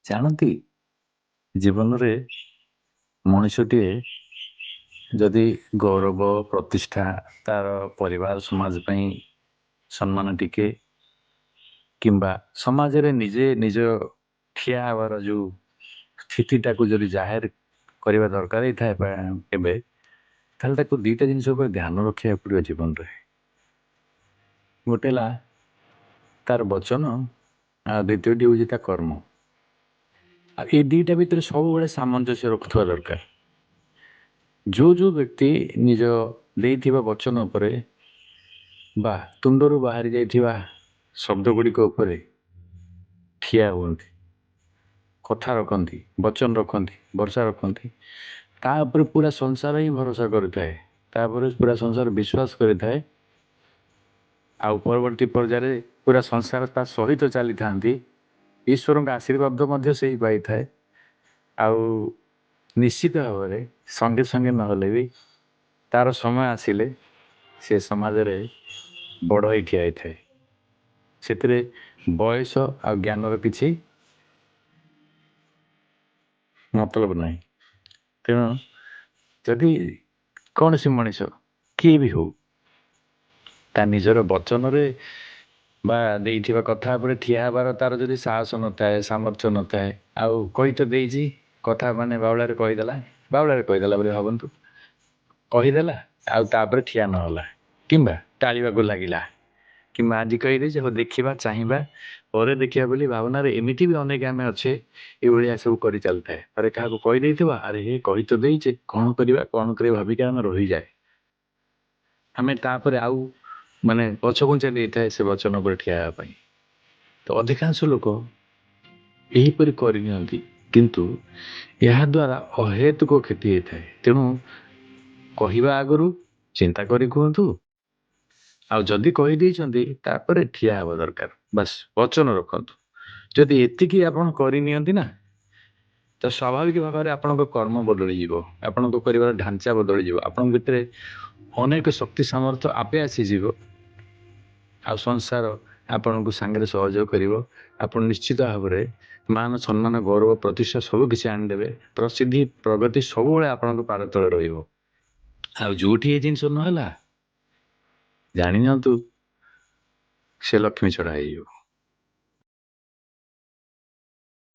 ଜାଣନ୍ତି ଜୀବନରେ ମଣିଷଟିଏ ଯଦି ଗୌରବ ପ୍ରତିଷ୍ଠା ତାର ପରିବାର ସମାଜ ପାଇଁ ସମ୍ମାନ ଟିକେ କିମ୍ବା ସମାଜରେ ନିଜେ ନିଜ ଠିଆ ହେବାର ଯେଉଁ ସ୍ଥିତିଟାକୁ ଯଦି ଜାହେର କରିବା ଦରକାର ହେଇଥାଏ କେବେ, ତାହେଲେ ତାକୁ ଦୁଇଟା ଜିନିଷ ଉପରେ ଧ୍ୟାନ ରଖିବାକୁ ପଡ଼ିବ ଜୀବନରେ। ଗୋଟେ ହେଲା ତାର ବଚନ, ଆଉ ଦ୍ୱିତୀୟଟି ହେଉଛି ତା କର୍ମ। ଆଉ ଏ ଦୁଇଟା ଭିତରେ ସବୁବେଳେ ସାମଞ୍ଜସ୍ୟ ରଖୁଥିବା ଦରକାର। ଯେଉଁ ବ୍ୟକ୍ତି ନିଜ ଦେଇଥିବା ବଚନ ଉପରେ ବା ତୁଣ୍ଡରୁ ବାହାରି ଯାଇଥିବା ଶବ୍ଦ ଗୁଡ଼ିକ ଉପରେ ଠିଆ ହୁଅନ୍ତି, କଥା ରଖନ୍ତି, ବଚନ ରଖନ୍ତି, ଭରସା ରଖନ୍ତି, ତା ଉପରେ ପୁରା ସଂସାର ହିଁ ଭରସା କରିଥାଏ, ତାପରେ ପୁରା ସଂସାର ବିଶ୍ୱାସ କରିଥାଏ, ଆଉ ପରବର୍ତ୍ତୀ ପର୍ଯ୍ୟାୟରେ ପୁରା ସଂସାର ତା ସହିତ ଚାଲିଥାନ୍ତି, ଈଶ୍ୱରଙ୍କ ଆଶୀର୍ବାଦ ମଧ୍ୟ ସେଇ ପାଇଥାଏ। ଆଉ ନିଶ୍ଚିତ ଭାବରେ ସଙ୍ଗେ ସଙ୍ଗେ ନହେଲେ ବି ତାର ସମୟ ଆସିଲେ ସେ ସମାଜରେ ବଡ଼ ହୋଇ ଠିଆ ହେଇଥାଏ। ସେଥିରେ ବୟସ ଆଉ ଜ୍ଞାନର କିଛି ମତଲବ ନାହିଁ। ତେଣୁ ଯଦି କୌଣସି ମଣିଷ କିଏ ବି ହଉ ତା ନିଜର ବଚନରେ ବା ଦେଇଥିବା କଥା ଉପରେ ଠିଆ ହେବାର ତାର ଯଦି ସାହସ ନଥାଏ, ସାମର୍ଥ୍ୟ ନଥାଏ, ଆଉ କହି ତ ଦେଇଛି, କଥା ମାନେ ବାଉଳାରେ କହିଦେଲା ବୋଲି ଭାବନ୍ତୁ, କହିଦେଲା ଆଉ ତାପରେ ଠିଆ ନହେଲା କିମ୍ବା ଟାଳିବାକୁ ଲାଗିଲା, କିମ୍ବା ଆଜି କହିଦେଇଛି ହଉ ଦେଖିବା ଚାହିଁବା ପରେ ଦେଖିବା ବୋଲି ଭାବନାରେ ଏମିତି ବି ଅନେକ ଆମେ ଅଛେ ଏଇଭଳିଆ ସବୁ କରି ଚାଲିଥାଏ। ଆରେ କାହାକୁ କହିଦେଇଥିବା, ଆରେ ହେ କହି ତ ଦେଇଛେ, କ'ଣ କରିବା ଭାବିକି ଆମେ ରହିଯାଏ। ଆମେ ତାପରେ ଆଉ ମାନେ ପଛଘୁଞ୍ଚା ଦେଇଥାଏ ସେ ବଚନ ଉପରେ ଠିଆ ହେବା ପାଇଁ। ତ ଅଧିକାଂଶ ଲୋକ ଏହିପରି କରିନିଅନ୍ତି, କିନ୍ତୁ ଏହାଦ୍ୱାରା ଅହେତୁକ କ୍ଷତି ହେଇଥାଏ। ତେଣୁ କହିବା ଆଗରୁ ଚିନ୍ତା କରି କୁହନ୍ତୁ, ଆଉ ଯଦି କହିଦେଇଛନ୍ତି ତାପରେ ଠିଆ ହେବା ଦରକାର, ବାସ୍ ବଚନ ରଖନ୍ତୁ। ଯଦି ଏତିକି ଆପଣ କରିନିଅନ୍ତି ନା, ତ ସ୍ୱାଭାବିକ ଭାବରେ ଆପଣଙ୍କ କର୍ମ ବଦଳିଯିବ, ଆପଣଙ୍କ କରିବାର ଢାଞ୍ଚା ବଦଳିଯିବ, ଆପଣଙ୍କ ଭିତରେ ଅନେକ ଶକ୍ତି ସାମର୍ଥ୍ୟ ଆପେ ଆସିଯିବ, ଆଉ ସଂସାର ଆପଣଙ୍କୁ ସାଙ୍ଗରେ ସହଯୋଗ କରିବ। ଆପଣ ନିଶ୍ଚିତ ଭାବରେ ମାନ, ସମ୍ମାନ, ଗୌରବ, ପ୍ରତିଷ୍ଠା ସବୁ କିଛି ଆଣିଦେବେ। ପ୍ରସିଦ୍ଧି, ପ୍ରଗତି ସବୁବେଳେ ଆପଣଙ୍କ ପାଦ ତଳେ ରହିବ। ଆଉ ଯେଉଁଠି ଏ ଜିନିଷ ନହେଲା, ଜାଣି ନିଅନ୍ତୁ ସେ ଲକ୍ଷ୍ମୀ ଛଡ଼ା ହେଇଯିବ।